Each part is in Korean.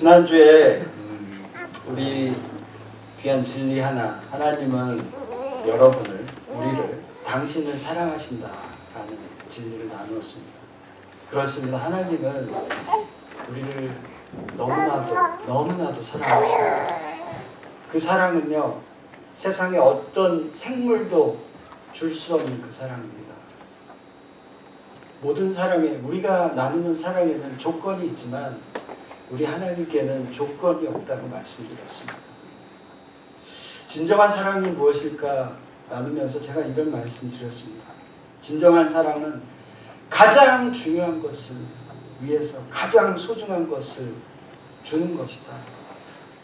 지난주에 우리 귀한 진리 하나님은 여러분을, 우리를 당신을 사랑하신다라는 진리를 나누었습니다. 그렇습니다. 하나님은 우리를 너무나도 사랑하십니다. 그 사랑은요, 세상에 어떤 생물도 줄 수 없는 그 사랑입니다. 모든 사랑에, 우리가 나누는 사랑에는 조건이 있지만 우리 하나님께는 조건이 없다고 말씀드렸습니다. 진정한 사랑이 무엇일까 나누면서 제가 이런 말씀드렸습니다. 진정한 사랑은 가장 중요한 것을 위해서 가장 소중한 것을 주는 것이다.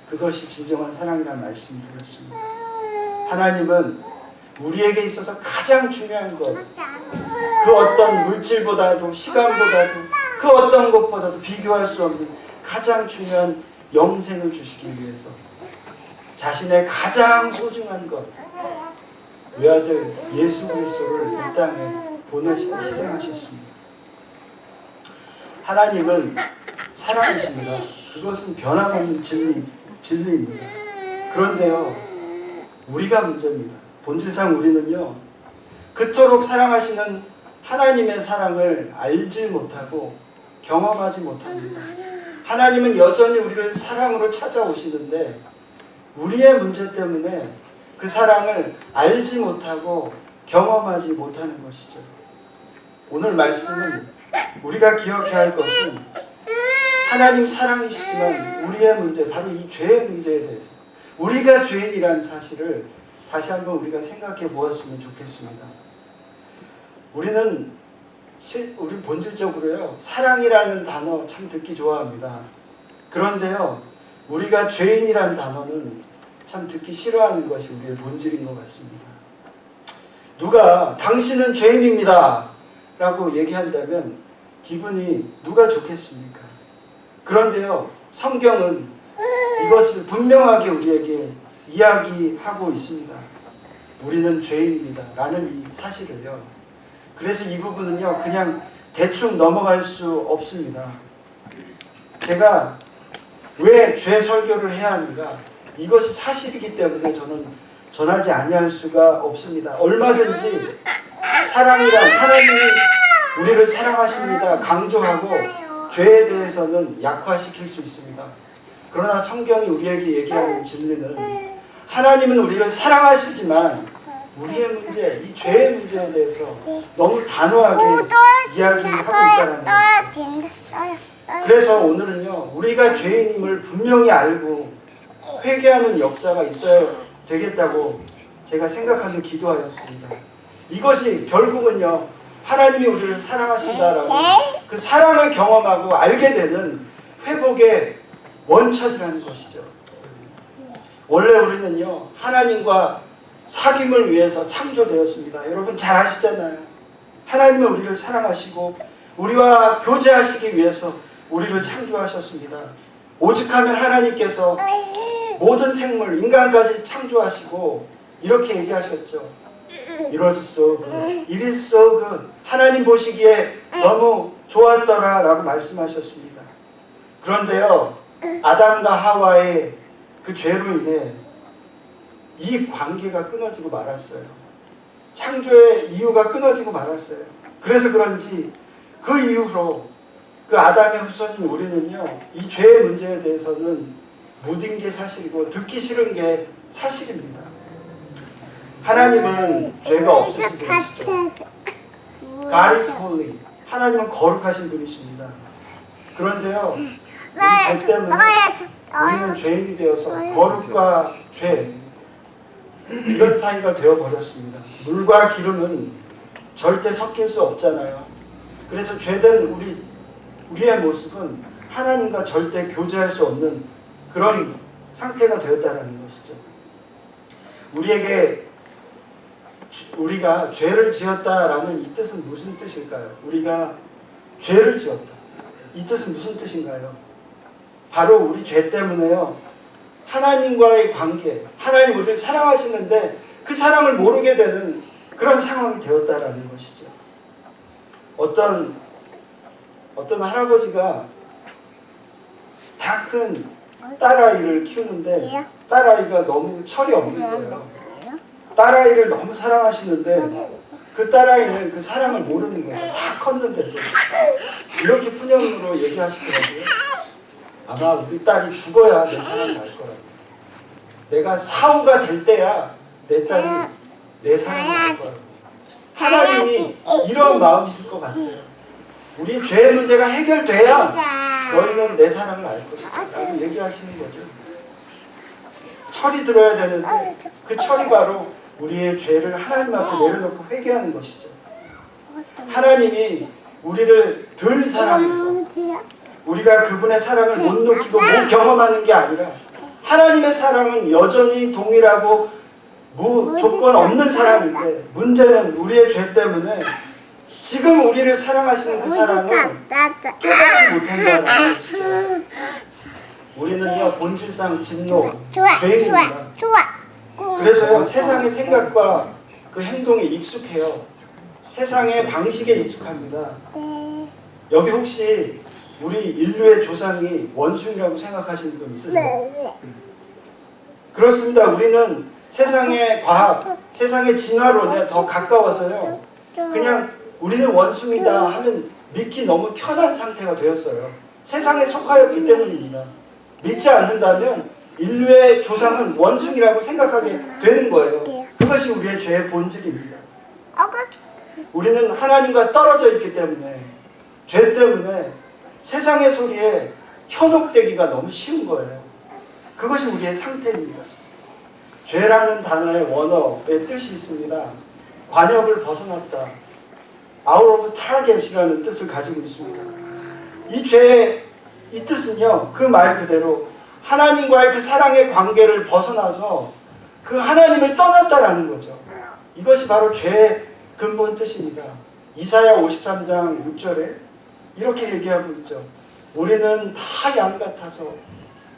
그것이 진정한 사랑이라는 말씀드렸습니다. 하나님은 우리에게 있어서 가장 중요한 것, 그 어떤 물질보다도 시간보다도 그 어떤 것보다도 비교할 수 없는 가장 중요한 영생을 주시기 위해서 자신의 가장 소중한 것, 외아들 예수 그리스도를 이 땅에 보내시고 희생하셨습니다. 하나님은 사랑이십니다. 그것은 변함없는 진리입니다. 그런데요, 우리가 문제입니다. 본질상 우리는요, 그토록 사랑하시는 하나님의 사랑을 알지 못하고 경험하지 못합니다. 하나님은 여전히 우리를 사랑으로 찾아오시는데 우리의 문제 때문에 그 사랑을 알지 못하고 경험하지 못하는 것이죠. 오늘 말씀은 우리가 기억해야 할 것은 하나님 사랑이시지만 우리의 문제, 바로 이 죄의 문제에 대해서 우리가 죄인이라는 사실을 다시 한번 우리가 생각해 보았으면 좋겠습니다. 우리 본질적으로요, 사랑이라는 단어 참 듣기 좋아합니다. 그런데요, 우리가 죄인이라는 단어는 참 듣기 싫어하는 것이 우리의 본질인 것 같습니다. 누가 당신은 죄인입니다 라고 얘기한다면 기분이 누가 좋겠습니까? 그런데요, 성경은 이것을 분명하게 우리에게 이야기하고 있습니다. 우리는 죄인입니다 라는 이 사실을요. 그래서 이 부분은요, 그냥 대충 넘어갈 수 없습니다. 제가 왜 죄 설교를 해야 하는가? 이것이 사실이기 때문에 저는 전하지 아니할 수가 없습니다. 얼마든지 사랑이란, 하나님이 우리를 사랑하십니다 강조하고 죄에 대해서는 약화시킬 수 있습니다. 그러나 성경이 우리에게 얘기하는 진리는 하나님은 우리를 사랑하시지만 우리의 문제, 이 죄의 문제에 대해서 너무 단호하게 이야기하고 있다는 것입니다. 그래서 오늘은요, 우리가 죄인임을 분명히 알고 회개하는 역사가 있어야 되겠다고 제가 생각하며 기도하였습니다. 이것이 결국은요, 하나님이 우리를 사랑하신다라는 그 사랑을 경험하고 알게 되는 회복의 원천이라는 것이죠. 원래 우리는요, 하나님과 사귐을 위해서 창조되었습니다. 여러분 잘 아시잖아요. 하나님은 우리를 사랑하시고 우리와 교제하시기 위해서 우리를 창조하셨습니다. 오직하면 하나님께서 모든 생물, 인간까지 창조하시고 이렇게 얘기하셨죠. It was so good. It is so good. 하나님 보시기에 너무 좋았더라 라고 말씀하셨습니다. 그런데요, 아담과 하와의 그 죄로 인해 이 관계가 끊어지고 말았어요. 창조의 이유가 끊어지고 말았어요. 그래서 그런지 그 이후로 그 아담의 후손인 우리는요, 이 죄의 문제에 대해서는 무딘 게 사실이고 듣기 싫은 게 사실입니다. 하나님은 죄가 없으신 분이시죠. God is holy. 하나님은 거룩하신 분이십니다. 그런데요, 우리 죄 때문에 우리는 죄인이 되어서 거룩과 죄, 이런 사이가 되어버렸습니다. 물과 기름은 절대 섞일 수 없잖아요. 그래서 죄된 우리의 모습은 하나님과 절대 교제할 수 없는 그런 상태가 되었다는 것이죠. 우리가 죄를 지었다라는 이 뜻은 무슨 뜻일까요? 우리가 죄를 지었다. 이 뜻은 무슨 뜻인가요? 바로 우리 죄 때문에요, 하나님과의 관계, 하나님 우리를 사랑하시는데 그 사랑을 모르게 되는 그런 상황이 되었다라는 것이죠. 어떤 할아버지가 다 큰 딸아이를 키우는데 딸아이가 너무 철이 없는 거예요. 딸아이를 너무 사랑하시는데 그 딸아이는 그 사랑을 모르는 거예요. 다 컸는데도. 이렇게 푸념으로 얘기하시더라고요. 아마 우리 딸이 죽어야 내 사랑을 알 거라고. 내가 사후가 될 때야 내 딸이 내 사랑을 알 거라고. 하나님이 이런 마음이실 것 같아요. 우리 죄의 문제가 해결돼야 너희는 내 사랑을 알 것이다 라고 얘기하시는 거죠. 철이 들어야 되는데 그 철이 바로 우리의 죄를 하나님 앞에 내려놓고 회개하는 것이죠. 하나님이 우리를 덜 사랑해서 우리가 그분의 사랑을 못 느끼고 못 경험하는 게 아니라 하나님의 사랑은 여전히 동일하고 무조건 없는 사랑인데 문제는 우리의 죄 때문에 지금 우리를 사랑하시는 그 사랑을 깨닫지 못한다는 것이죠. 우리는요 본질상 진노, 죄인입니다. 그래서요 세상의 생각과 그 행동에 익숙해요. 세상의 방식에 익숙합니다. 여기 혹시 우리 인류의 조상이 원숭이라고 생각하시는 분 있으세요? 그렇습니다. 우리는 세상의 과학, 세상의 진화론에 더 가까워서요. 그냥 우리는 원숭이다 하면 믿기 너무 편한 상태가 되었어요. 세상에 속하였기 때문입니다. 믿지 않는다면 인류의 조상은 원숭이라고 생각하게 되는 거예요. 그것이 우리의 죄의 본질입니다. 우리는 하나님과 떨어져 있기 때문에 죄 때문에 세상의 소리에 현혹되기가 너무 쉬운 거예요. 그것이 우리의 상태입니다. 죄라는 단어의 원어의 뜻이 있습니다. 관역을 벗어났다. Out of target이라는 뜻을 가지고 있습니다. 이 죄의 이 뜻은요. 그 말 그대로 하나님과의 그 사랑의 관계를 벗어나서 그 하나님을 떠났다라는 거죠. 이것이 바로 죄의 근본 뜻입니다. 이사야 53장 6절에 이렇게 얘기하고 있죠. 우리는 다 양 같아서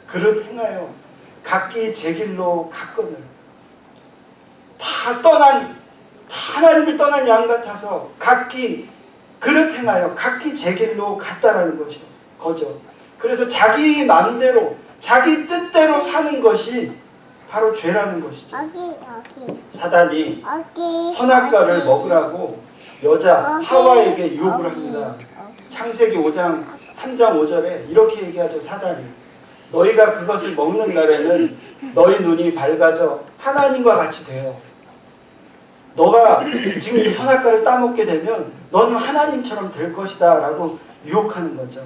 그릇 행하여 각기 제 길로 갔거늘. 다 하나님을 떠난 양 같아서 각기 그릇 행하여 각기 제 길로 갔다라는 거죠. 그래서 자기 마음대로 자기 뜻대로 사는 것이 바로 죄라는 것이죠. 사단이 선악과를 먹으라고 여자 하와에게 유혹을 합니다. 창세기 5장 3장 5절에 이렇게 얘기하죠. 사단이 너희가 그것을 먹는 날에는 너희 눈이 밝아져 하나님과 같이 돼요. 너가 지금 이 선악과를 따먹게 되면 너는 하나님처럼 될 것이다 라고 유혹하는 거죠.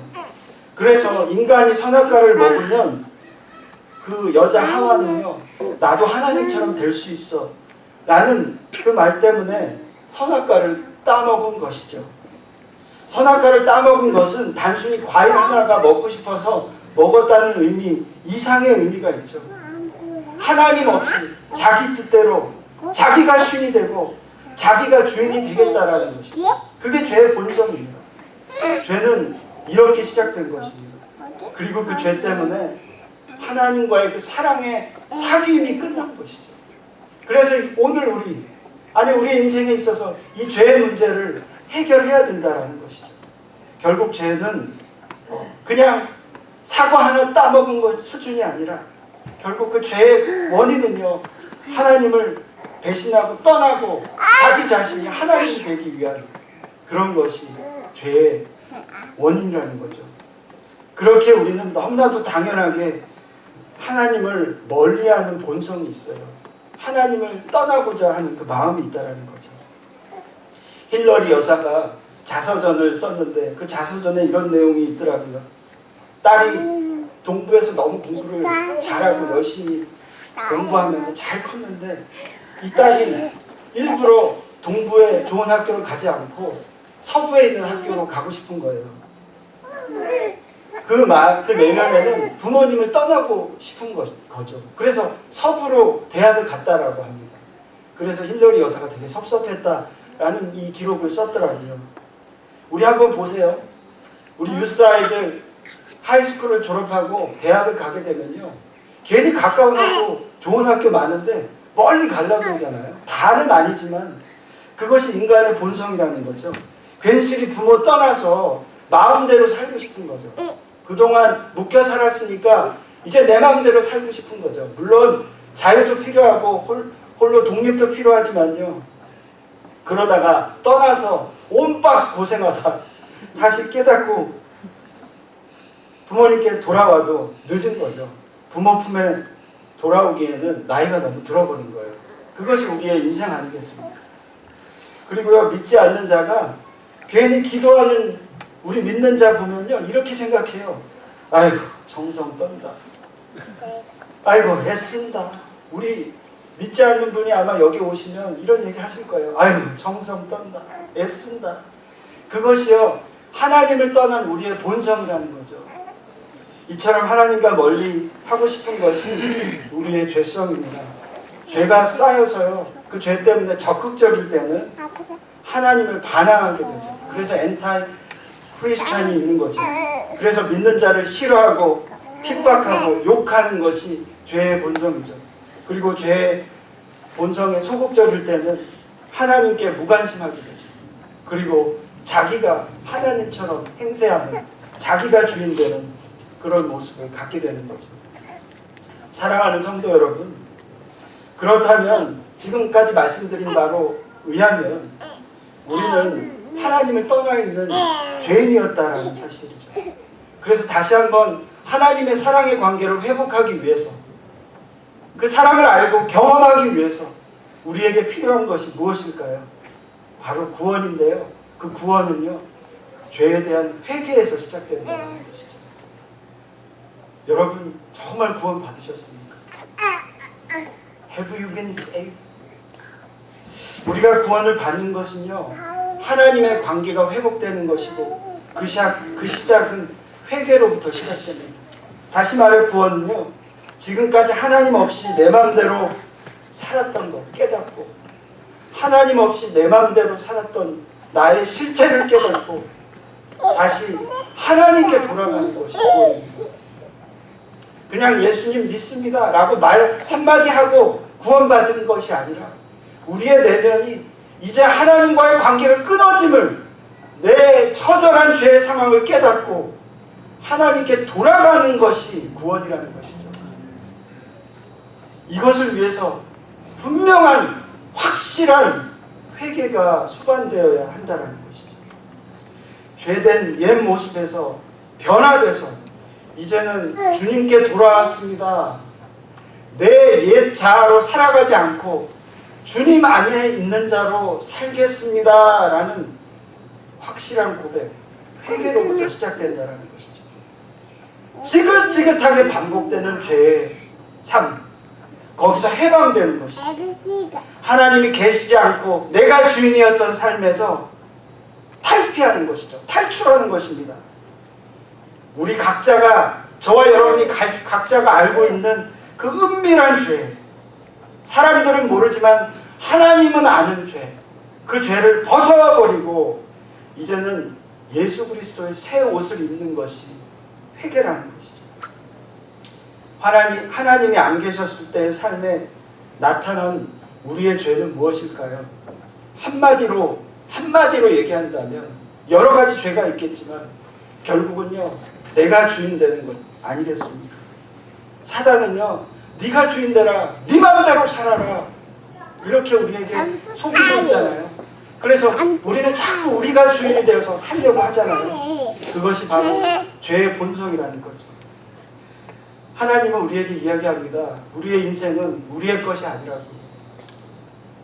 그래서 인간이 선악과를 먹으면 그 여자 하와는요 나도 하나님처럼 될 수 있어 라는 그 말 때문에 선악과를 따먹은 것이죠. 선악과를 따먹은 것은 단순히 과일 하나가 먹고 싶어서 먹었다는 의미 이상의 의미가 있죠. 하나님 없이 자기 뜻대로 자기가 주인이 되고 자기가 주인이 되겠다라는 것이죠. 그게 죄의 본성입니다. 죄는 이렇게 시작된 것입니다. 그리고 그 죄 때문에 하나님과의 그 사랑의 사귐이 끝난 것이죠. 그래서 오늘 우리 인생에 있어서 이 죄의 문제를 해결해야 된다는 것이죠. 결국 죄는 그냥 사과 하나 따먹은 것 수준이 아니라 결국 그 죄의 원인은요 하나님을 배신하고 떠나고 자기 자신이 하나님이 되기 위한 그런 것이 죄의 원인이라는 거죠. 그렇게 우리는 너무나도 당연하게 하나님을 멀리하는 본성이 있어요. 하나님을 떠나고자 하는 그 마음이 있다는 거죠. 힐러리 여사가 자서전을 썼는데 그 자서전에 이런 내용이 있더라고요. 딸이 동부에서 너무 공부를 잘하고 열심히 공부하면서 잘 컸는데 이 딸이 일부러 동부에 좋은 학교를 가지 않고 서부에 있는 학교로 가고 싶은 거예요. 그 내면에는 부모님을 떠나고 싶은 거죠. 그래서 서부로 대학을 갔다라고 합니다. 그래서 힐러리 여사가 되게 섭섭했다라는 이 기록을 썼더라고요. 우리 한번 보세요. 우리 유스 아이들 하이스쿨을 졸업하고 대학을 가게 되면요. 괜히 가까운 학교, 좋은 학교 많은데 멀리 가려고 하잖아요. 다는 아니지만 그것이 인간의 본성이라는 거죠. 괜시리 부모 떠나서 마음대로 살고 싶은 거죠. 그동안 묶여 살았으니까 이제 내 마음대로 살고 싶은 거죠. 물론 자유도 필요하고 홀로 독립도 필요하지만요. 그러다가 떠나서 온빡 고생하다 다시 깨닫고 부모님께 돌아와도 늦은 거죠. 부모 품에 돌아오기에는 나이가 너무 들어버린 거예요. 그것이 우리의 인생 아니겠습니까? 그리고요, 믿지 않는 자가 괜히 기도하는 우리 믿는 자 보면요, 이렇게 생각해요. 아이고, 정성 떤다. 아이고, 애쓴다. 우리 믿지 않는 분이 아마 여기 오시면 이런 얘기 하실 거예요. 아이고, 정성 떤다. 애쓴다. 그것이요, 하나님을 떠난 우리의 본성이라는 거죠. 이처럼 하나님과 멀리 하고 싶은 것이 우리의 죄성입니다. 죄가 쌓여서요, 그 죄 때문에 적극적일 때는 하나님을 반항하게 되죠. 그래서 엔타이 크리스찬이 있는 거죠. 그래서 믿는 자를 싫어하고 핍박하고 욕하는 것이 죄의 본성이죠. 그리고 죄의 본성에 소극적일 때는 하나님께 무관심하게 되죠. 그리고 자기가 하나님처럼 행세하는, 자기가 주인 되는 그런 모습을 갖게 되는 거죠. 사랑하는 성도 여러분, 그렇다면 지금까지 말씀드린 바로 의하면 우리는 하나님을 떠나 있는 죄인이었다라는 사실이죠. 그래서 다시 한번 하나님의 사랑의 관계를 회복하기 위해서, 그 사랑을 알고 경험하기 위해서 우리에게 필요한 것이 무엇일까요? 바로 구원인데요. 그 구원은요, 죄에 대한 회개에서 시작된다는 것이죠. 여러분, 정말 구원 받으셨습니까? Have you been saved? 우리가 구원을 받는 것은요, 하나님의 관계가 회복되는 것이고 그 시작은 회개로부터 시작됩니다. 다시 말해 구원은요, 지금까지 하나님 없이 내 마음대로 살았던 것 깨닫고, 하나님 없이 내 마음대로 살았던 나의 실체를 깨닫고 다시 하나님께 돌아가는 것이 구원입니다. 그냥 예수님 믿습니다 라고 말 한마디 하고 구원받은 것이 아니라 우리의 내면이 이제 하나님과의 관계가 끊어짐을, 내 처절한 죄의 상황을 깨닫고 하나님께 돌아가는 것이 구원이라는 것이죠. 이것을 위해서 분명한 확실한 회개가 수반되어야 한다는 것이죠. 죄된 옛 모습에서 변화돼서 이제는 주님께 돌아왔습니다. 내 옛 자아로 살아가지 않고 주님 안에 있는 자로 살겠습니다 라는 확실한 고백, 회개로부터 시작된다는 것이죠. 지긋지긋하게 반복되는 죄의 삶, 거기서 해방되는 것이죠. 하나님이 계시지 않고 내가 주인이었던 삶에서 탈피하는 것이죠. 탈출하는 것입니다. 우리 각자가, 저와 여러분이 각자가 알고 있는 그 은밀한 죄, 사람들은 모르지만 하나님은 아는 죄, 그 죄를 벗어버리고 이제는 예수 그리스도의 새 옷을 입는 것이 회개라는 것이죠. 하나님이 안 계셨을 때의 삶에 나타난 우리의 죄는 무엇일까요? 한마디로 얘기한다면 여러 가지 죄가 있겠지만 결국은요, 내가 주인 되는 것 아니겠습니까? 사단은요, 네가 주인 되라, 네 마음대로 살아라, 이렇게 우리에게 속이고 있잖아요. 그래서 우리는 자꾸 우리가 주인이 되어서 살려고 하잖아요. 그것이 바로 죄의 본성이라는 거죠. 하나님은 우리에게 이야기합니다. 우리의 인생은 우리의 것이 아니라고.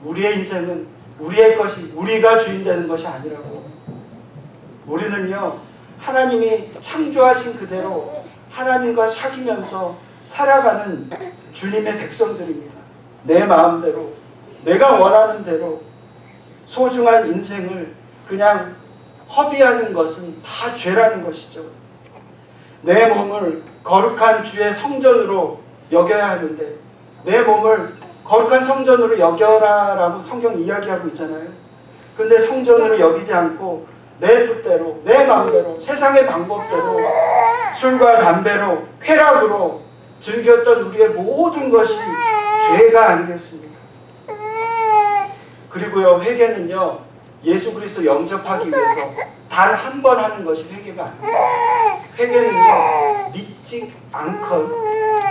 우리의 인생은 우리의 것이, 우리가 주인 되는 것이 아니라고. 우리는요, 하나님이 창조하신 그대로 하나님과 사귀면서 살아가는 주님의 백성들입니다. 내 마음대로, 내가 원하는 대로 소중한 인생을 그냥 허비하는 것은 다 죄라는 것이죠. 내 몸을 거룩한 주의 성전으로 여겨야 하는데 내 몸을 거룩한 성전으로 여겨라 라고 성경 이야기하고 있잖아요. 근데 성전으로 여기지 않고 내 뜻대로, 내 마음대로, 세상의 방법대로 술과 담배로, 쾌락으로 즐겼던 우리의 모든 것이 죄가 아니겠습니까? 그리고요, 회개는요, 예수 그리스도 영접하기 위해서 단 한 번 하는 것이 회개가 아닙니다. 회개는요, 믿지 않건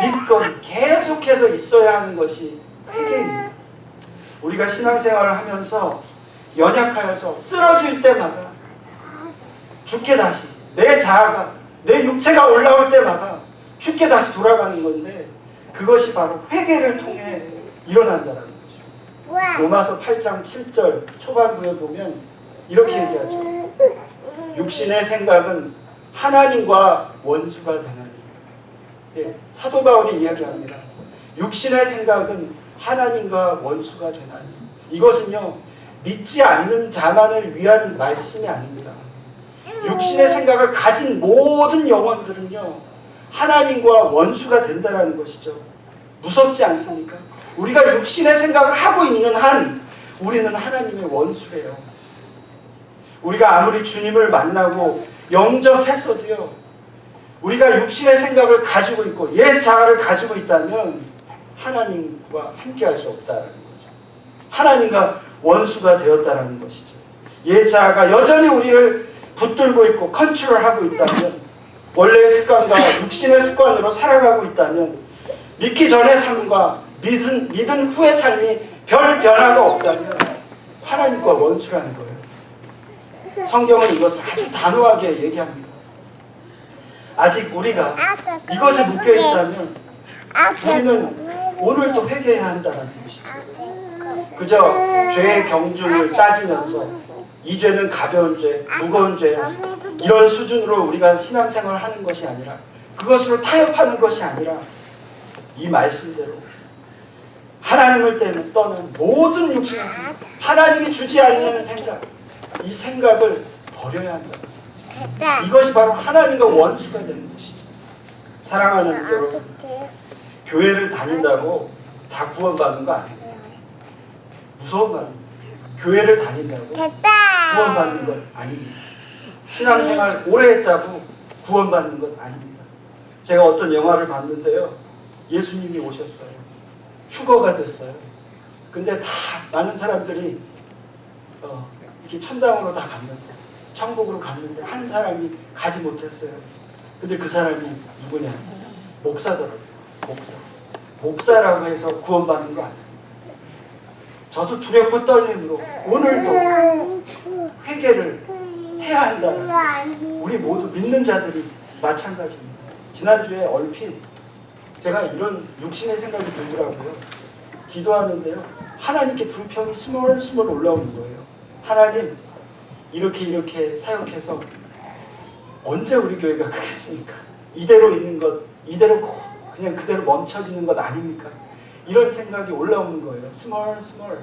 믿건 계속해서 있어야 하는 것이 회개입니다. 우리가 신앙생활을 하면서 연약하여서 쓰러질 때마다 죽게 다시 내 자아가, 내 육체가 올라올 때마다 죽게 다시 돌아가는 건데, 그것이 바로 회개를 통해 일어난다는 거죠. 로마서 8장 7절 초반부에 보면 이렇게 얘기하죠. 육신의 생각은 하나님과 원수가 되나니. 예, 사도 바울이 이야기합니다. 육신의 생각은 하나님과 원수가 되나니. 이것은요, 믿지 않는 자만을 위한 말씀이 아닙니다. 육신의 생각을 가진 모든 영혼들은요, 하나님과 원수가 된다는 것이죠. 무섭지 않습니까? 우리가 육신의 생각을 하고 있는 한 우리는 하나님의 원수예요. 우리가 아무리 주님을 만나고 영접했어도요, 우리가 육신의 생각을 가지고 있고 옛 자아를 가지고 있다면 하나님과 함께할 수 없다는 거죠. 하나님과 원수가 되었다는 것이죠. 옛 자아가 여전히 우리를 붙들고 있고 컨트롤하고 있다면, 원래의 습관과 육신의 습관으로 살아가고 있다면, 믿기 전의 삶과 믿은 후의 삶이 별 변화가 없다면 하나님과 원수라는 거예요. 성경은 이것을 아주 단호하게 얘기합니다. 아직 우리가 이것에 묶여 있다면 우리는 오늘도 회개해야 한다는 것이죠. 그저 죄의 경중을 따지면서 이 죄는 가벼운 죄, 무거운 죄야, 이런 수준으로 우리가 신앙생활을 하는 것이 아니라, 그것으로 타협하는 것이 아니라, 이 말씀대로 하나님을 떠는 모든 육신의 생각, 하나님이 주지 않는 생각, 이 생각을 버려야 한다. 이것이 바로 하나님과 원수가 되는 것이죠. 사랑하는 여러분, 교회를 다닌다고 다 구원받는 거 아니에요. 무서운 말입니다. 교회를 다닌다고 구원받는 것 아닙니다. 신앙생활 오래 했다고 구원받는 것 아닙니다. 제가 어떤 영화를 봤는데요, 예수님이 오셨어요. 휴거가 됐어요. 근데 다 많은 사람들이 이렇게 천당으로 다 갔는데, 천국으로 갔는데 한 사람이 가지 못했어요. 근데 그 사람이 누구냐? 목사더라고요. 목사라고 해서 구원받는 거 아니에요. 저도 두렵고 떨림으로 오늘도 회개를 해야 한다. 우리 모두 믿는 자들이 마찬가지입니다. 지난주에 얼핏 제가 이런 육신의 생각이 들더라고요. 기도하는데요, 하나님께 불평이 스멀스멀 올라오는 거예요. 하나님, 이렇게 사역해서 언제 우리 교회가 크겠습니까? 이대로 있는 것, 이대로 그냥 그대로 멈춰지는 것 아닙니까? 이런 생각이 올라오는 거예요. 스멀스멀.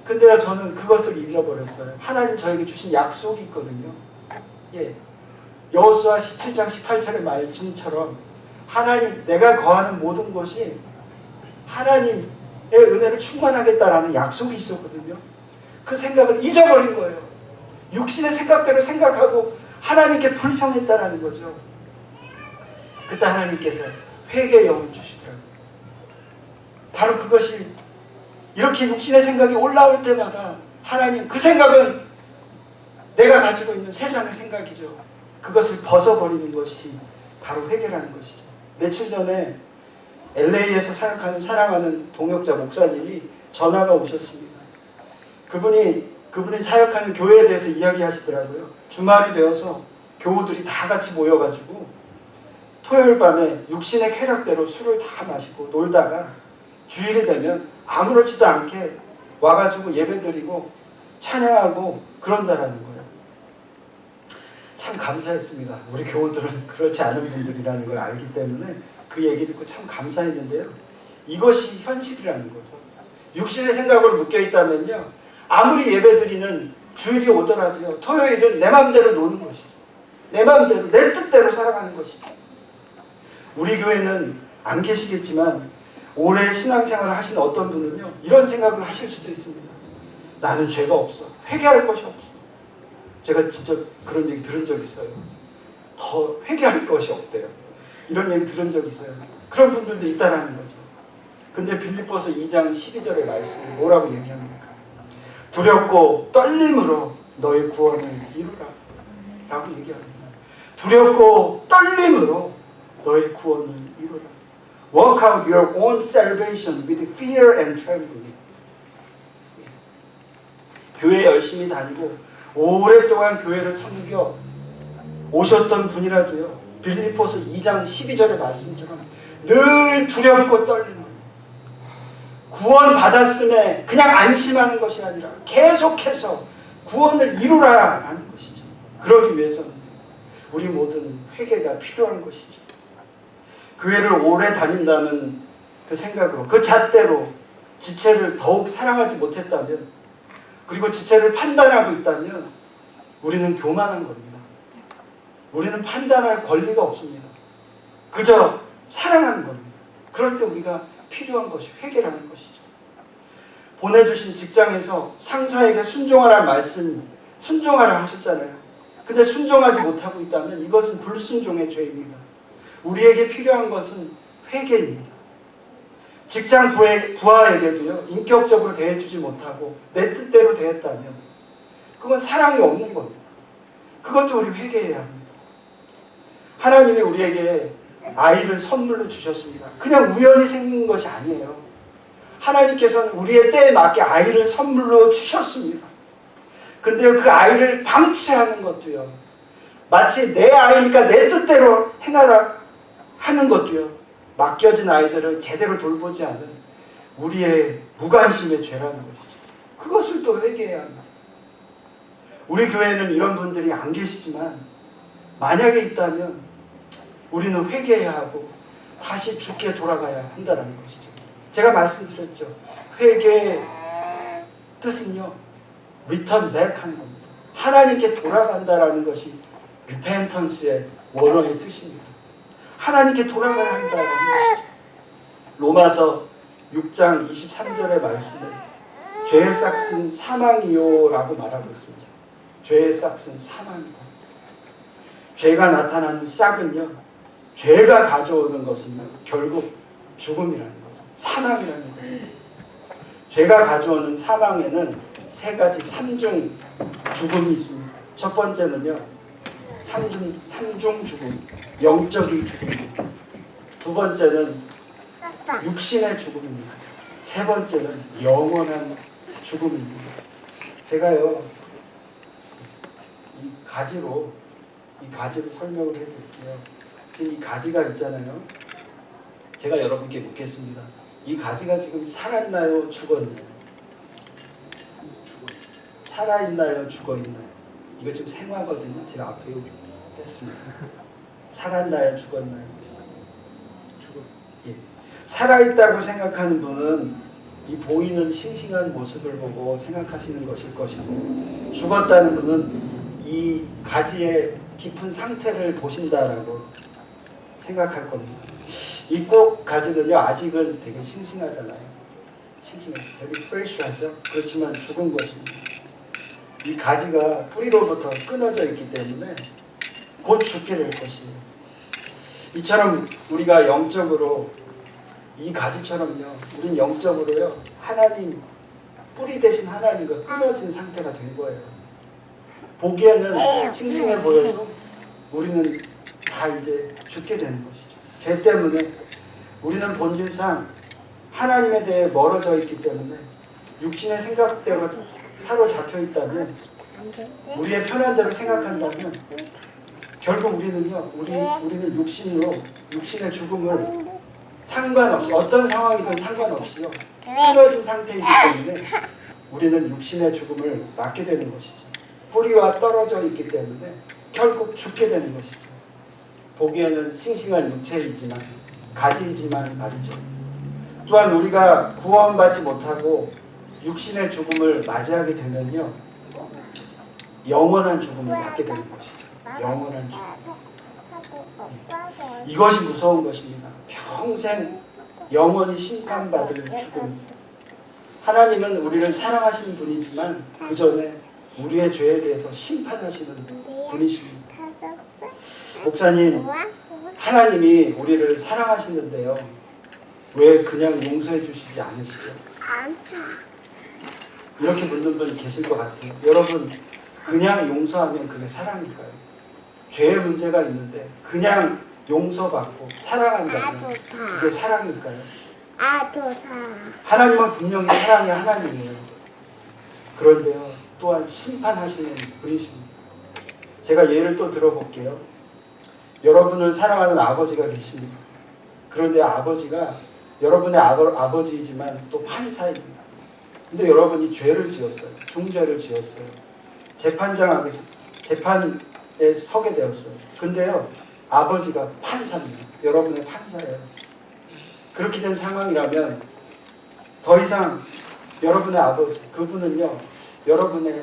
근데 저는 그것을 잊어버렸어요. 하나님 저에게 주신 약속이 있거든요. 예, 여호수아 17장 18절의 말씀처럼 하나님, 내가 거하는 모든 것이 하나님의 은혜를 충만하겠다라는 약속이 있었거든요. 그 생각을 잊어버린 거예요. 육신의 생각대로 생각하고 하나님께 불평했다라는 거죠. 그때 하나님께서 회개의 영을 주시더라고요. 바로 그것이, 이렇게 육신의 생각이 올라올 때마다 하나님, 그 생각은 내가 가지고 있는 세상의 생각이죠. 그것을 벗어버리는 것이 바로 회개라는 것이죠. 며칠 전에 LA에서 사랑하는 동역자 목사님이 전화가 오셨습니다. 그분이 사역하는 교회에 대해서 이야기하시더라고요. 주말이 되어서 교우들이 다 같이 모여가지고 토요일 밤에 육신의 쾌락대로 술을 다 마시고 놀다가 주일이 되면 아무렇지도 않게 와가지고 예배드리고 찬양하고 그런다라는 거예요. 참 감사했습니다. 우리 교우들은 그렇지 않은 분들이라는 걸 알기 때문에 그 얘기 듣고 참 감사했는데요. 이것이 현실이라는 거죠. 육신의 생각으로 묶여있다면요, 아무리 예배드리는 주일이 오더라도요, 토요일은 내 마음대로 노는 것이죠. 내 마음대로, 내 뜻대로 살아가는 것이죠. 우리 교회는 안 계시겠지만 오래 신앙생활을 하신 어떤 분은요, 이런 생각을 하실 수도 있습니다. 나는 죄가 없어. 회개할 것이 없어. 제가 진짜 그런 얘기 들은 적 있어요. 더 회개할 것이 없대요. 이런 얘기 들은 적 있어요. 그런 분들도 있다라는 거죠. 근데 빌립보서 2장 12절의 말씀이 뭐라고 얘기합니까? 두렵고 떨림으로 너의 구원을 이루라 라고 얘기합니다. 두렵고 떨림으로 너의 구원을 이루라. Work out your own salvation with fear and trembling. 교회 열심히 다니고 오랫동안 교회를 섬겨 오셨던 분이라도요, 빌립보서 2장 12절의 말씀처럼 늘 두렵고 떨리는, 구원 받았음에 그냥 안심하는 것이 아니라 계속해서 구원을 이루라라는 것이죠. 그러기 위해서는 우리 모든 회개가 필요한 것이죠. 교회를 오래 다닌다는 그 생각으로, 그 잣대로 지체를 더욱 사랑하지 못했다면, 그리고 지체를 판단하고 있다면 우리는 교만한 겁니다. 우리는 판단할 권리가 없습니다. 그저 사랑하는 겁니다. 그럴 때 우리가 필요한 것이 회개라는 것이죠. 보내주신 직장에서 상사에게 순종하라는 말씀, 순종하라 하셨잖아요. 근데 순종하지 못하고 있다면 이것은 불순종의 죄입니다. 우리에게 필요한 것은 회개입니다. 직장 부하에게도요, 인격적으로 대해주지 못하고 내 뜻대로 대했다면 그건 사랑이 없는 겁니다. 그것도 우리 회개해야 합니다. 하나님이 우리에게 아이를 선물로 주셨습니다. 그냥 우연히 생긴 것이 아니에요. 하나님께서는 우리의 때에 맞게 아이를 선물로 주셨습니다. 근데 그 아이를 방치하는 것도요, 마치 내 아이니까 내 뜻대로 행하라 하는 것도요, 맡겨진 아이들을 제대로 돌보지 않은 우리의 무관심의 죄라는 것이죠. 그것을 또 회개해야 합니다. 우리 교회에는 이런 분들이 안 계시지만 만약에 있다면 우리는 회개해야 하고 다시 주께 돌아가야 한다는 것이죠. 제가 말씀드렸죠. 회개의 뜻은요, return back 하는 겁니다. 하나님께 돌아간다라는 것이 repentance의 원어의 뜻입니다. 하나님께 돌아가야 한다는 것이죠. 로마서 6장 23절의 말씀을 죄의 싹은 사망이요 라고 말하고 있습니다. 죄의 싹은 사망이다. 죄가 나타나는 싹은요, 죄가 가져오는 것은요, 결국 죽음이라는 거죠. 사망이라는 거죠. 죄가 가져오는 사망에는 세 가지 삼중 죽음이 있습니다. 첫 번째는요, 삼중 죽음, 영적인 죽음입니다. 두 번째는 육신의 죽음입니다. 세 번째는 영원한 죽음입니다. 제가요, 이 가지로 설명을 해드릴게요. 지금 이 가지가 있잖아요. 제가 여러분께 묻겠습니다. 이 가지가 지금 살아있나요? 죽었나요? 살아있나요? 죽어있나요? 이거 지금 생화거든요. 제가 앞에 했습니다. 살았나요? 죽었나요? 예. 살아있다고 생각하는 분은 이 보이는 싱싱한 모습을 보고 생각하시는 것일 것이고, 죽었다는 분은 이 가지의 깊은 상태를 보신다라고 생각할 겁니다. 이 꽃 가지는요, 아직은 되게 싱싱하잖아요. 싱싱해요. 되게 프레쉬하죠. 그렇지만 죽은 것입니다. 이 가지가 뿌리로부터 끊어져 있기 때문에 곧 죽게 될 것이에요. 이처럼 우리가 영적으로, 이 가지처럼요, 우린 영적으로요, 하나님, 뿌리 대신 하나님과 끊어진 상태가 된 거예요. 보기에는 싱싱해 보여도 우리는 다 이제 죽게 되는 것이죠. 죄 때문에 우리는 본질상 하나님에 대해 멀어져 있기 때문에 육신의 생각대로 사로잡혀 있다면, 우리의 편한 대로 생각한다면 결국 우리는 육신으로, 육신의 죽음을 상관없이, 어떤 상황이든 상관없이요, 끊어진 상태이기 때문에 우리는 육신의 죽음을 맞게 되는 것이죠. 뿌리와 떨어져 있기 때문에 결국 죽게 되는 것이죠. 보기에는 싱싱한 육체이지만, 가지이지만 말이죠. 또한 우리가 구원받지 못하고 육신의 죽음을 맞이하게 되면요, 영원한 죽음을 맞게 되는 것이죠. 영원한 죽음. 이것이 무서운 것입니다. 평생 영원히 심판받을 죽음. 하나님은 우리를 사랑하시는 분이지만 그 전에 우리의 죄에 대해서 심판하시는 분이십니다. 목사님, 하나님이 우리를 사랑하시는데요, 왜 그냥 용서해 주시지 않으시죠? 이렇게 묻는 분 계실 것 같아요. 여러분, 그냥 용서하면 그게 사랑일까요? 죄의 문제가 있는데 그냥 용서받고 사랑한다면 그게 사랑일까요? 하나님은 분명히 사랑의 하나님이에요. 그런데요, 또한 심판하시는 분이십니다. 제가 예를 또 들어볼게요. 여러분을 사랑하는 아버지가 계십니다. 그런데 아버지가 여러분의 아버지이지만 또 판사입니다. 근데 여러분이 죄를 지었어요. 중죄를 지었어요. 재판에 서게 되었어요. 근데요, 아버지가 판사입니다. 여러분의 판사예요. 그렇게 된 상황이라면 더 이상 여러분의 아버지, 그분은요, 여러분의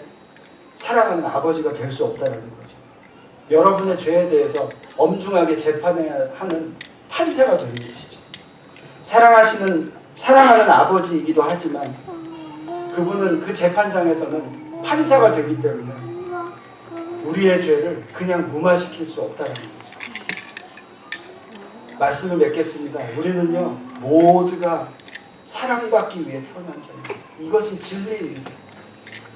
사랑하는 아버지가 될 수 없다는 거죠. 여러분의 죄에 대해서 엄중하게 재판해야 하는 판사가 되는 것이죠. 사랑하는 아버지이기도 하지만 그분은 그 재판장에서는 판사가 되기 때문에 우리의 죄를 그냥 무마시킬 수 없다는 거죠. 말씀을 맺겠습니다. 우리는요, 모두가 사랑받기 위해 태어난 자입니다. 이것은 진리입니다.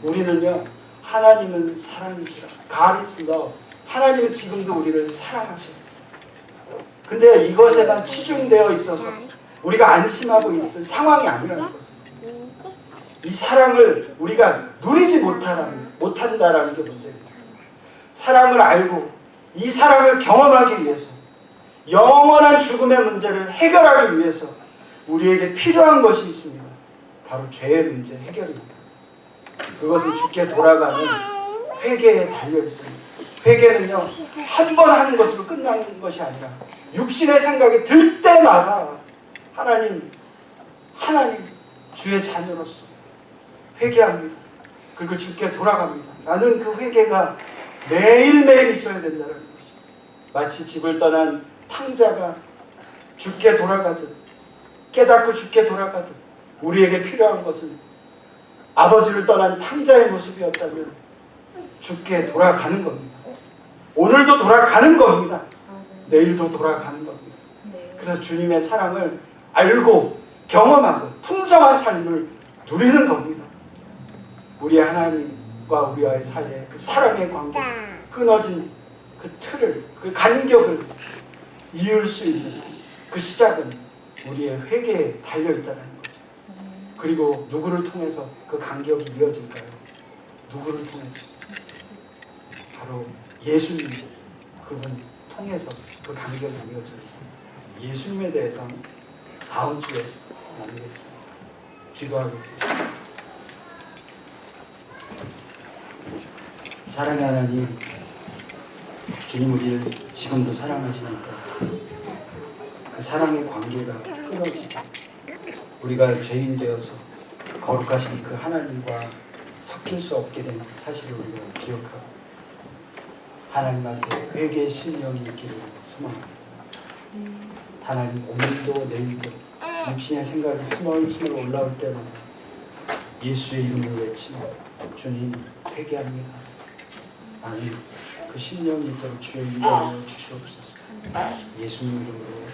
우리는요, 하나님은 사랑이시라. God is love. 하나님은 지금도 우리를 사랑하셔요. 근데 이것에만 치중되어 있어서 우리가 안심하고 있을 상황이 아니라는 거죠. 이 사랑을 우리가 누리지 못한다라는 게 문제입니다. 사랑을 알고 이 사랑을 경험하기 위해서 영원한 죽음의 문제를 해결하기 위해서 우리에게 필요한 것이 있습니다. 바로 죄의 문제 해결입니다. 그것은 주께 돌아가는 회개에 달려 있습니다. 회개는요, 한 번 하는 것으로 끝나는 것이 아니라 육신의 생각이 들 때마다 하나님 주의 자녀로서 회개합니다. 그리고 주께 돌아갑니다. 나는 그 회개가 매일매일 있어야 된다는 것이죠. 마치 집을 떠난 탕자가 주께 돌아가듯, 깨닫고 주께 돌아가듯, 우리에게 필요한 것은 아버지를 떠난 탕자의 모습이었다면 주께 돌아가는 겁니다. 오늘도 돌아가는 겁니다. 내일도 돌아가는 겁니다. 그래서 주님의 사랑을 알고 경험하고 풍성한 삶을 누리는 겁니다. 우리 하나님과 우리와의 사이에 그 사랑의 관계, 끊어진 그 틀을, 그 간격을 이을 수 있는 그 시작은 우리의 회개에 달려있다는 거죠. 그리고 누구를 통해서 그 간격이 이어질까요? 누구를 통해서? 바로 예수님, 그분 통해서 그 간격이 이어져요. 예수님에 대해서는 다음 주에 나누겠습니다. 기도하겠습니다. 사랑의 하나님, 주님 우리를 지금도 사랑하시니까 그 사랑의 관계가 끊어지고 우리가 죄인 되어서 거룩하신 그 하나님과 섞일 수 없게 된 사실을 우리가 기억하고 하나님 앞에 회개의 심령이 있기를 소망합니다. 하나님, 오늘도 내일도 육신의 생각이 스멀스멀 올라올 때마다 예수의 이름을 외치며 주님 회개합니다. 나는 그 심령이 있도록 주의 인도하여 주시옵소서. 예수님 이름으로